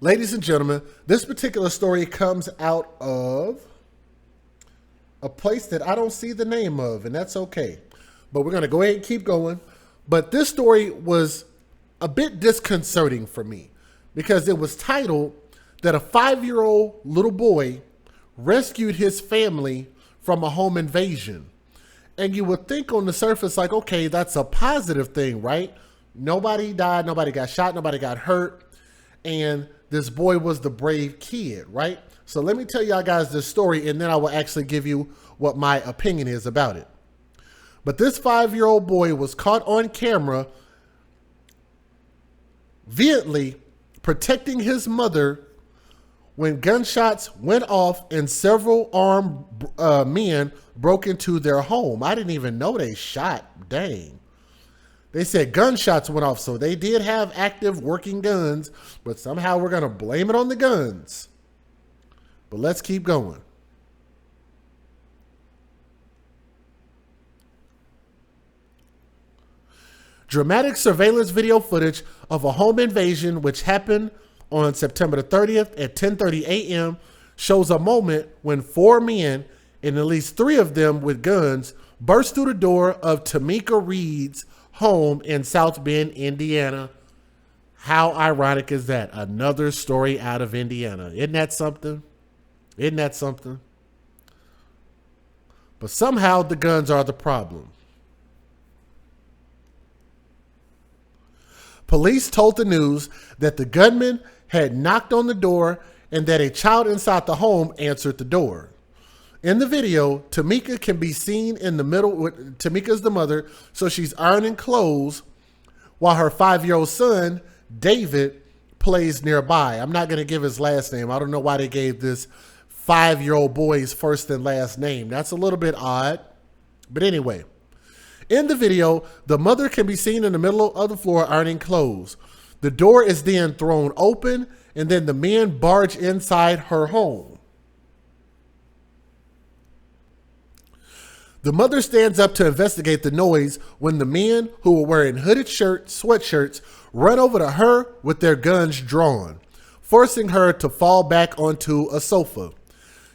Ladies and gentlemen, this particular story comes out of a place that I don't see the name of, and that's okay. But we're going to go ahead and keep going. But this story was a bit disconcerting for me because it was titled that a 5-year-old little boy rescued his family from a home invasion. And you would think on the surface, like, okay, that's a positive thing, right? Nobody died, nobody got shot, nobody got hurt. And this boy was the brave kid, right? So let me tell y'all guys this story, and then I will actually give you what my opinion is about it. But this 5-year-old boy was caught on camera vehemently protecting his mother when gunshots went off and several armed men broke into their home. I didn't even know they shot. Dang. They said gunshots went off, so they did have active working guns, but somehow we're going to blame it on the guns. But let's keep going. Dramatic surveillance video footage of a home invasion which happened on September the 30th at 10:30 a.m. shows a moment when 4 men, and at least 3 of them with guns, burst through the door of Tamika Reed's home in South Bend, Indiana. How ironic is that? Another story out of Indiana. Isn't that something? Isn't that something? But somehow the guns are the problem. Police told the news that the gunman had knocked on the door and that a child inside the home answered the door. In the video, Tamika can be seen in the middle. Tamika's the mother, so she's ironing clothes while her 5-year-old son, David, plays nearby. I'm not going to give his last name. I don't know why they gave this 5-year-old boy his first and last name. That's a little bit odd. But anyway, in the video, the mother can be seen in the middle of the floor ironing clothes. The door is then thrown open, and then the men barge inside her home. The mother stands up to investigate the noise when the men, who were wearing hooded sweatshirts, run over to her with their guns drawn, forcing her to fall back onto a sofa.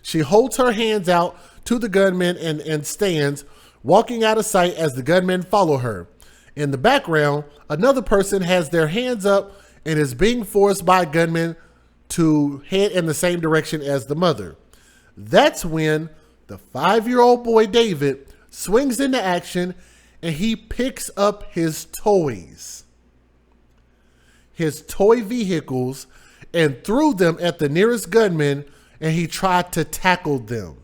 She holds her hands out to the gunmen and stands, walking out of sight as the gunmen follow her. In the background, another person has their hands up and is being forced by gunmen to head in the same direction as the mother. That's when the 5-year-old boy, David, swings into action and he picks up his toys, his toy vehicles, and threw them at the nearest gunman, and he tried to tackle them.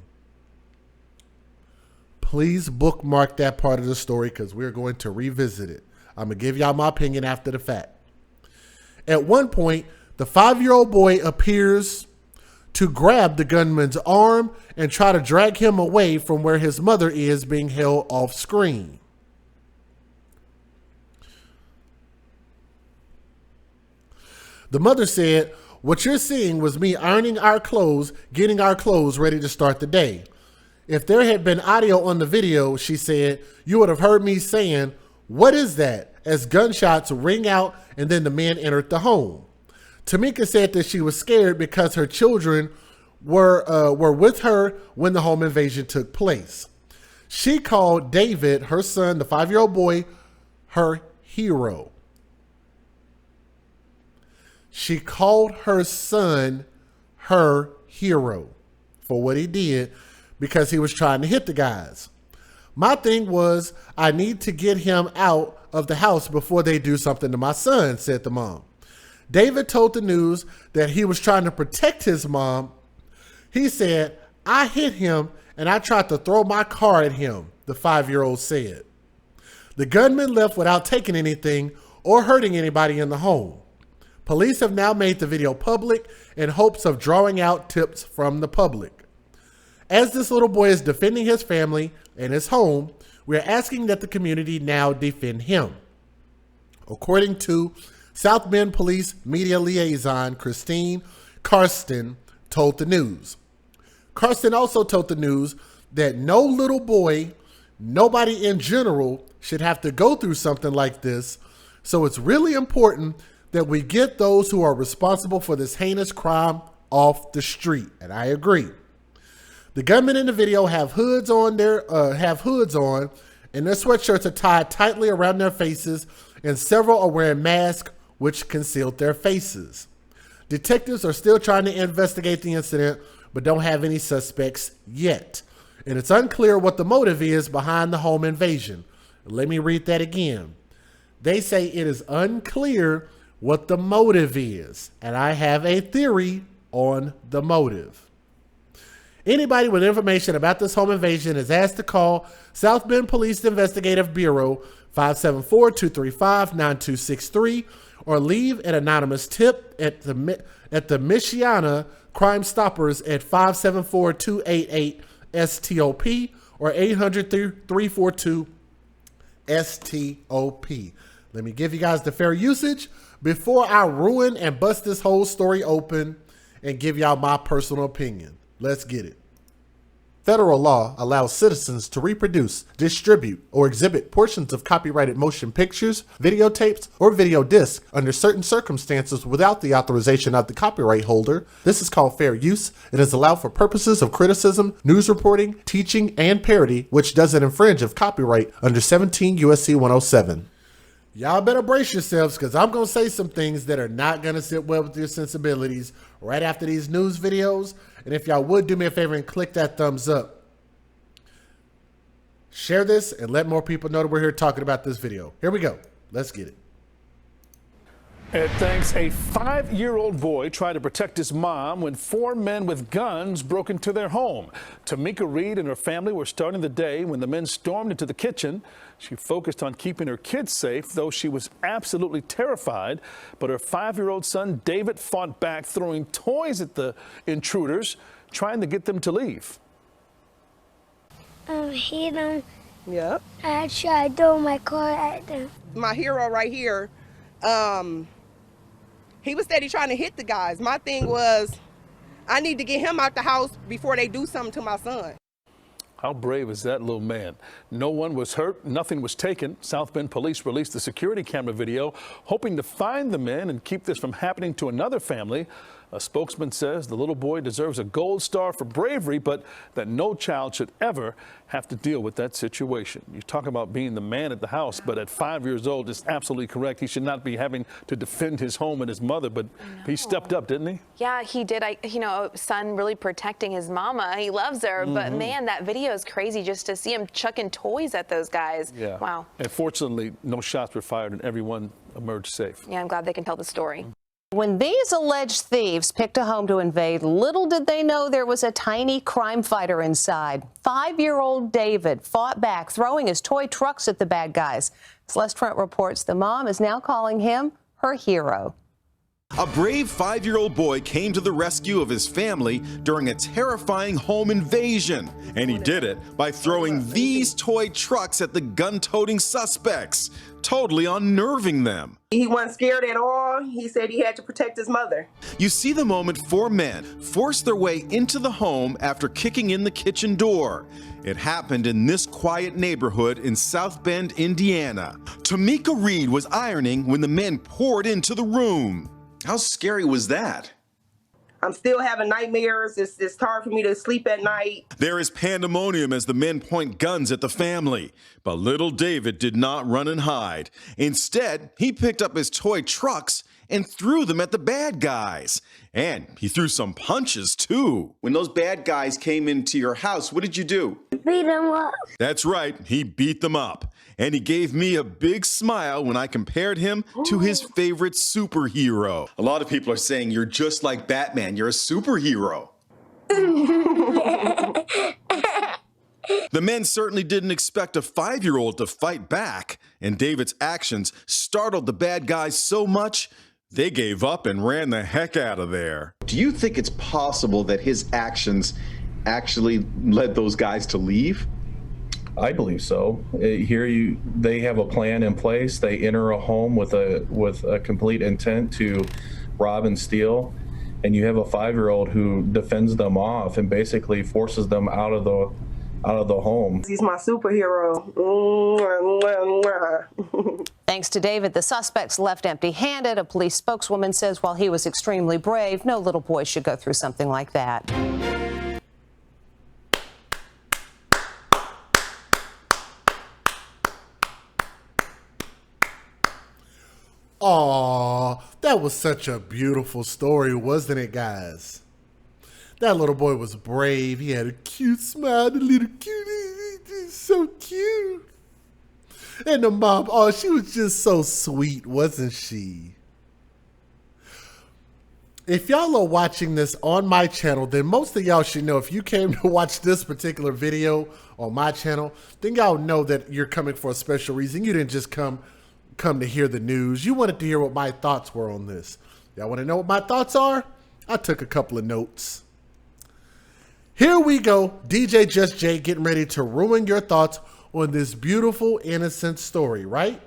Please bookmark that part of the story because we're going to revisit it. I'm going to give y'all my opinion after the fact. At one point, the 5-year-old boy appears to grab the gunman's arm and try to drag him away from where his mother is being held off screen. The mother said, "What you're seeing was me ironing our clothes, getting our clothes ready to start the day. If there had been audio on the video," she said, "you would have heard me saying, 'What is that?' as gunshots ring out and then the men entered the home." Tamika said that she was scared because her children were with her when the home invasion took place. She called David, her son, the 5-year-old boy, her hero. She called her son her hero for what he did because he was trying to hit the guys. My thing was, I need to get him out of the house before they do something to my son, said the mom. David told the news that he was trying to protect his mom. He said, "I hit him and I tried to throw my car at him," the 5-year-old said. The gunman left without taking anything or hurting anybody in the home. Police have now made the video public in hopes of drawing out tips from the public. As this little boy is defending his family and his home, we are asking that the community now defend him. According to South Bend Police Media Liaison Christine Karsten told the news. Karsten also told the news that no little boy, nobody in general, should have to go through something like this, so it's really important that we get those who are responsible for this heinous crime off the street. And I agree. The gunmen in the video have hoods on, and their sweatshirts are tied tightly around their faces, and several are wearing masks which concealed their faces. Detectives are still trying to investigate the incident, but don't have any suspects yet. And it's unclear what the motive is behind the home invasion. Let me read that again. They say it is unclear what the motive is, and I have a theory on the motive. Anybody with information about this home invasion is asked to call South Bend Police Investigative Bureau 574-235-9263 or leave an anonymous tip at the Michiana Crime Stoppers at 574-288-STOP or 800-342-STOP. Let me give you guys the fair usage before I ruin and bust this whole story open and give y'all my personal opinion. Let's get it. Federal law allows citizens to reproduce, distribute, or exhibit portions of copyrighted motion pictures, videotapes, or video discs under certain circumstances without the authorization of the copyright holder. This is called fair use and is allowed for purposes of criticism, news reporting, teaching, and parody, which doesn't infringe of copyright under 17 U.S.C. 107. Y'all better brace yourselves because I'm going to say some things that are not going to sit well with your sensibilities right after these news videos. And if y'all would do me a favor and click that thumbs up. Share this and let more people know that we're here talking about this video. Here we go. Let's get it. It thanks a 5-year-old boy tried to protect his mom when 4 men with guns broke into their home. Tamika Reed and her family were starting the day when the men stormed into the kitchen. She focused on keeping her kids safe, though she was absolutely terrified. But her 5-year-old son, David, fought back, throwing toys at the intruders, trying to get them to leave. Hit them. Yep. I tried to throw my car at them. My hero right here, he was steady trying to hit the guys. My thing was, I need to get him out the house before they do something to my son. How brave is that little man? No one was hurt, nothing was taken. South Bend police released the security camera video, hoping to find the men and keep this from happening to another family. A spokesman says the little boy deserves a gold star for bravery, but that no child should ever have to deal with that situation. You talk about being the man at the house, but at 5 years old, it's absolutely correct. He should not be having to defend his home and his mother, but he stepped up, didn't he? Yeah, he did. Son really protecting his mama. He loves her, but man, that video is crazy just to see him chucking toys at those guys. Yeah. Wow. And fortunately, no shots were fired and everyone emerged safe. Yeah, I'm glad they can tell the story. When these alleged thieves picked a home to invade, little did they know there was a tiny crime fighter inside. 5-year-old David fought back, throwing his toy trucks at the bad guys. Celeste Trent reports the mom is now calling him her hero. A brave 5-year-old boy came to the rescue of his family during a terrifying home invasion. And he did it by throwing these toy trucks at the gun-toting suspects, totally unnerving them. He wasn't scared at all. He said he had to protect his mother. You see the moment 4 men forced their way into the home after kicking in the kitchen door. It happened in this quiet neighborhood in South Bend, Indiana. Tamika Reed was ironing when the men poured into the room. How scary was that? I'm still having nightmares. It's hard for me to sleep at night. There is pandemonium as the men point guns at the family. But little David did not run and hide. Instead, he picked up his toy trucks and threw them at the bad guys. And he threw some punches, too. When those bad guys came into your house, what did you do? Beat them up. That's right, he beat them up. And he gave me a big smile when I compared him to his favorite superhero. A lot of people are saying you're just like Batman, you're a superhero. The men certainly didn't expect a 5-year-old to fight back, and David's actions startled the bad guys so much, they gave up and ran the heck out of there. Do you think it's possible that his actions actually led those guys to leave? I believe so. Here, they have a plan in place. They enter a home with a complete intent to rob and steal, and you have a 5-year-old who defends them off and basically forces them out of out of the home. He's my superhero. Thanks to David, the suspects left empty-handed. A police spokeswoman says while he was extremely brave, no little boy should go through something like that. Aw, that was such a beautiful story, wasn't it, guys? That little boy was brave. He had a cute smile, the little cutie, so cute. And the mom, oh, she was just so sweet, wasn't she? If y'all are watching this on my channel, then most of y'all should know if you came to watch this particular video on my channel, then y'all know that you're coming for a special reason. You didn't just come to hear the news. You wanted to hear what my thoughts were on this. Y'all want to know what my thoughts are? I took a couple of notes. Here we go. DJ Just Jay getting ready to ruin your thoughts on this beautiful, innocent story, right?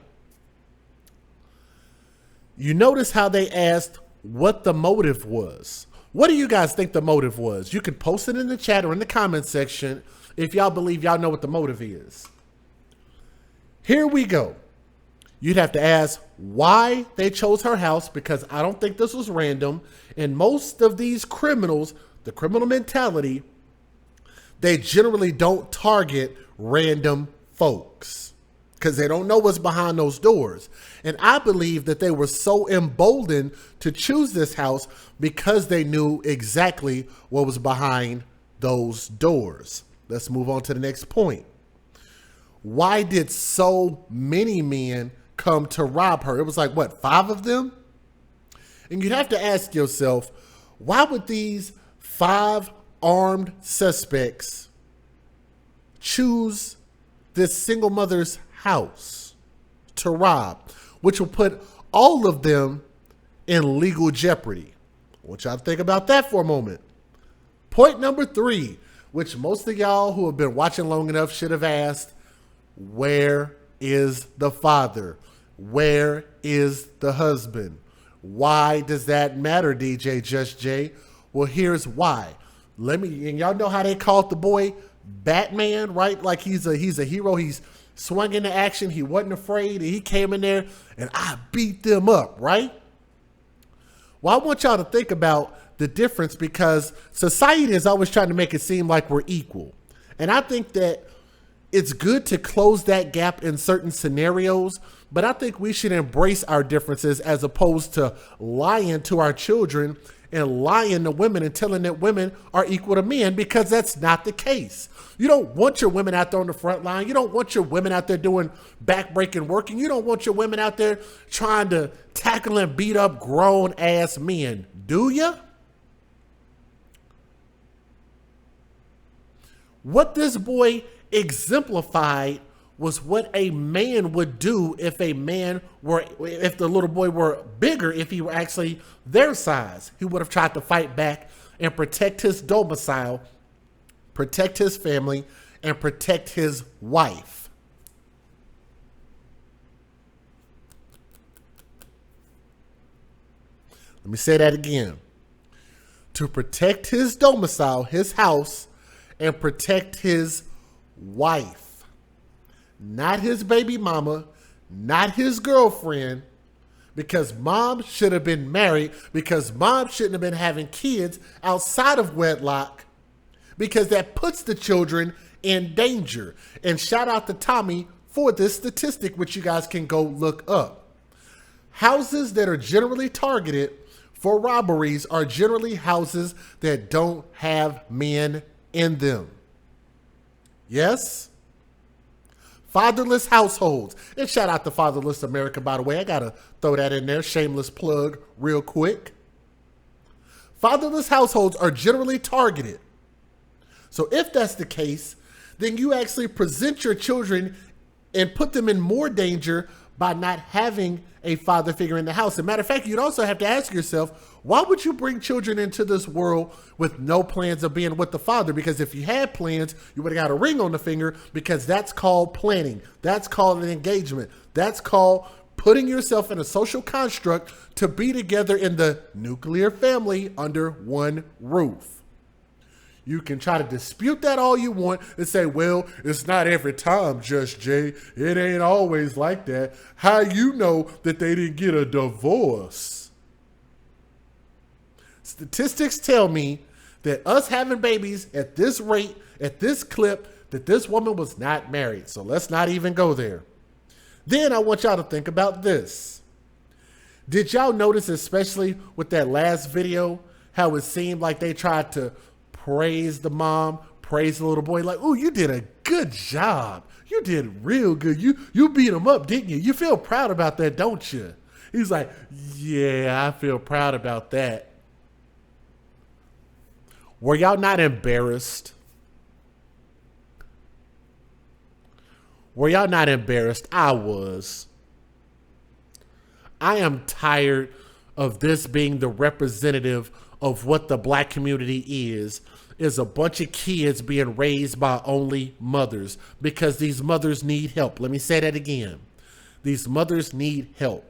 You notice how they asked what the motive was. What do you guys think the motive was? You can post it in the chat or in the comment section if y'all believe y'all know what the motive is. Here we go. You'd have to ask why they chose her house, because I don't think this was random. And most of these criminals, the criminal mentality, they generally don't target random folks because they don't know what's behind those doors. And I believe that they were so emboldened to choose this house because they knew exactly what was behind those doors. Let's move on to the next point. Why did so many men come to rob her? It was like, what, 5 of them? And you'd have to ask yourself, why would these 5 armed suspects choose this single mother's house to rob, which will put all of them in legal jeopardy? I want y'all to think about that for a moment. Point number 3, which most of y'all who have been watching long enough should have asked, where is the father? Where is the husband? Why does that matter, DJ Just Jay? Well, here's why. And y'all know how they called the boy Batman, right? Like he's a hero. He's swung into action. He wasn't afraid. He came in there and I beat them up, right? Well, I want y'all to think about the difference, because society is always trying to make it seem like we're equal. And I think that it's good to close that gap in certain scenarios, but I think we should embrace our differences as opposed to lying to our children and lying to women and telling that women are equal to men, because that's not the case. You don't want your women out there on the front line. You don't want your women out there doing back-breaking work, and you don't want your women out there trying to tackle and beat up grown-ass men, do ya? What this boy exemplified was what a man would do if if the little boy were bigger, if he were actually their size. He would have tried to fight back and protect his domicile, protect his family, and protect his wife. Let me say that again. To protect his domicile, his house, and protect his wife. Not his baby mama, not his girlfriend, because mom should have been married, because mom shouldn't have been having kids outside of wedlock, because that puts the children in danger. And shout out to Tommy for this statistic, which you guys can go look up. Houses that are generally targeted for robberies are generally houses that don't have men in them. Yes? Fatherless households. And shout out to Fatherless America, by the way. I got to throw that in there. Shameless plug real quick. Fatherless households are generally targeted. So if that's the case, then you actually present your children and put them in more danger by not having a father figure in the house. As a matter of fact, you'd also have to ask yourself, why would you bring children into this world with no plans of being with the father? Because if you had plans, you would have got a ring on the finger, because that's called planning. That's called an engagement. That's called putting yourself in a social construct to be together in the nuclear family under one roof. You can try to dispute that all you want and say, well, it's not every time, Just Jay. It ain't always like that. How you know that they didn't get a divorce? Statistics tell me that us having babies at this rate, at this clip, that this woman was not married. So let's not even go there. Then I want y'all to think about this. Did y'all notice, especially with that last video, how it seemed like they tried to praise the mom, praise the little boy, like, oh, you did a good job. You did real good. You beat him up, didn't you? You feel proud about that, don't you? He's like, yeah, I feel proud about that. Were y'all not embarrassed? Were y'all not embarrassed? I was. I am tired of this being the representative of what the black community is a bunch of kids being raised by only mothers, because these mothers need help. Let me say that again. These mothers need help.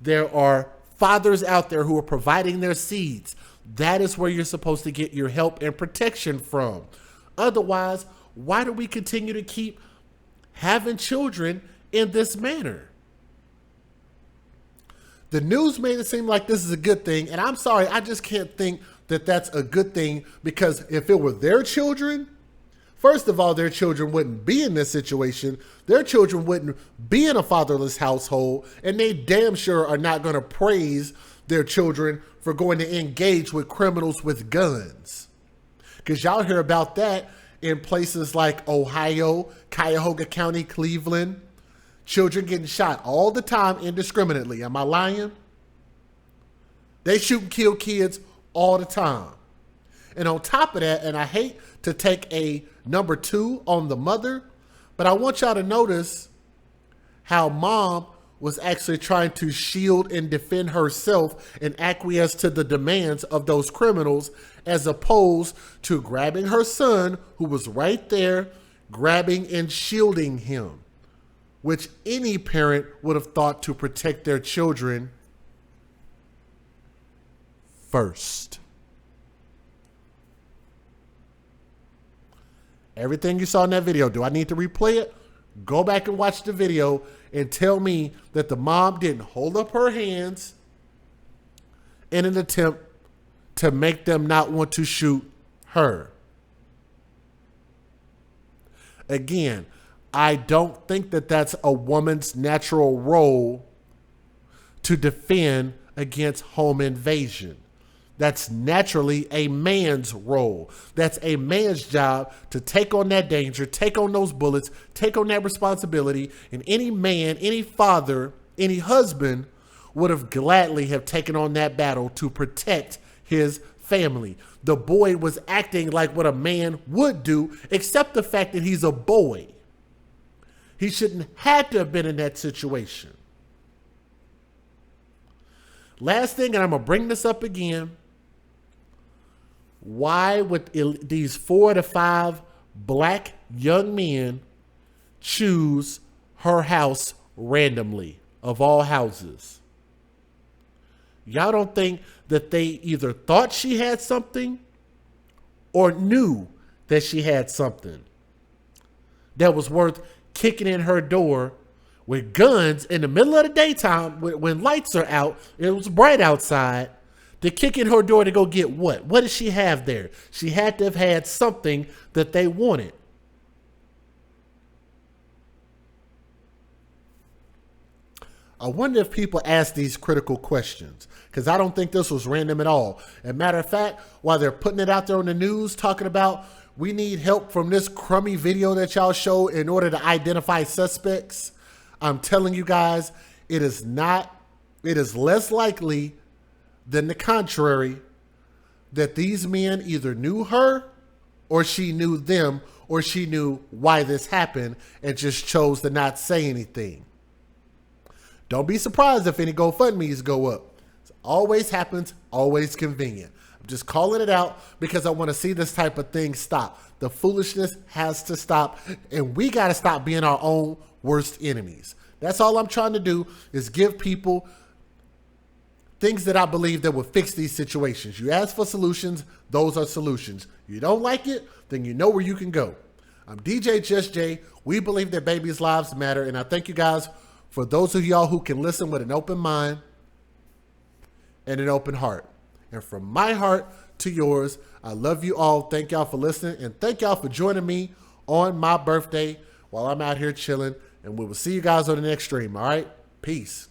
There are fathers out there who are providing their seeds. That is where you're supposed to get your help and protection from. Otherwise, why do we continue to keep having children in this manner? The news made it seem like this is a good thing, and I'm sorry, I just can't think that that's a good thing, because if it were their children, first of all, their children wouldn't be in this situation. Their children wouldn't be in a fatherless household, and they damn sure are not going to praise their children for going to engage with criminals with guns. Because y'all hear about that in places like Ohio, Cuyahoga County, Cleveland. Children getting shot all the time indiscriminately. Am I lying? They shoot and kill kids all the time. And on top of that, and I hate to take a number 2 on the mother, but I want y'all to notice how mom was actually trying to shield and defend herself and acquiesce to the demands of those criminals, as opposed to grabbing her son, who was right there, grabbing and shielding him, which any parent would have thought to protect their children first. Everything you saw in that video, do I need to replay it? Go back and watch the video and tell me that the mom didn't hold up her hands in an attempt to make them not want to shoot her. Again, I don't think that that's a woman's natural role to defend against home invasion. That's naturally a man's role. That's a man's job to take on that danger, take on those bullets, take on that responsibility. And any man, any father, any husband would have gladly have taken on that battle to protect his family. The boy was acting like what a man would do, except the fact that he's a boy. He shouldn't have to have been in that situation. Last thing, and I'm going to bring this up again. Why would these 4 to 5 black young men choose her house randomly, of all houses? Y'all don't think that they either thought she had something or knew that she had something that was worth kicking in her door with guns in the middle of the daytime when lights are out, it was bright outside, to kick in her door to go get what? What did she have there? She had to have had something that they wanted. I wonder if people ask these critical questions, because I don't think this was random at all. As a matter of fact, while they're putting it out there on the news, talking about we need help from this crummy video that y'all show in order to identify suspects, I'm telling you guys, it is less likely than the contrary that these men either knew her or she knew them, or she knew why this happened and just chose to not say anything. Don't be surprised if any GoFundMes go up. It always happens, always convenient. I'm just calling it out because I want to see this type of thing stop. The foolishness has to stop, and we got to stop being our own worst enemies. That's all I'm trying to do, is give people things that I believe that will fix these situations. You ask for solutions, those are solutions. You don't like it, then you know where you can go. I'm DJ Just Jay. We believe that babies' lives matter, and I thank you guys for those of y'all who can listen with an open mind and an open heart. And from my heart to yours, I love you all. Thank y'all for listening, and thank y'all for joining me on my birthday while I'm out here chilling. And we will see you guys on the next stream, all right? Peace.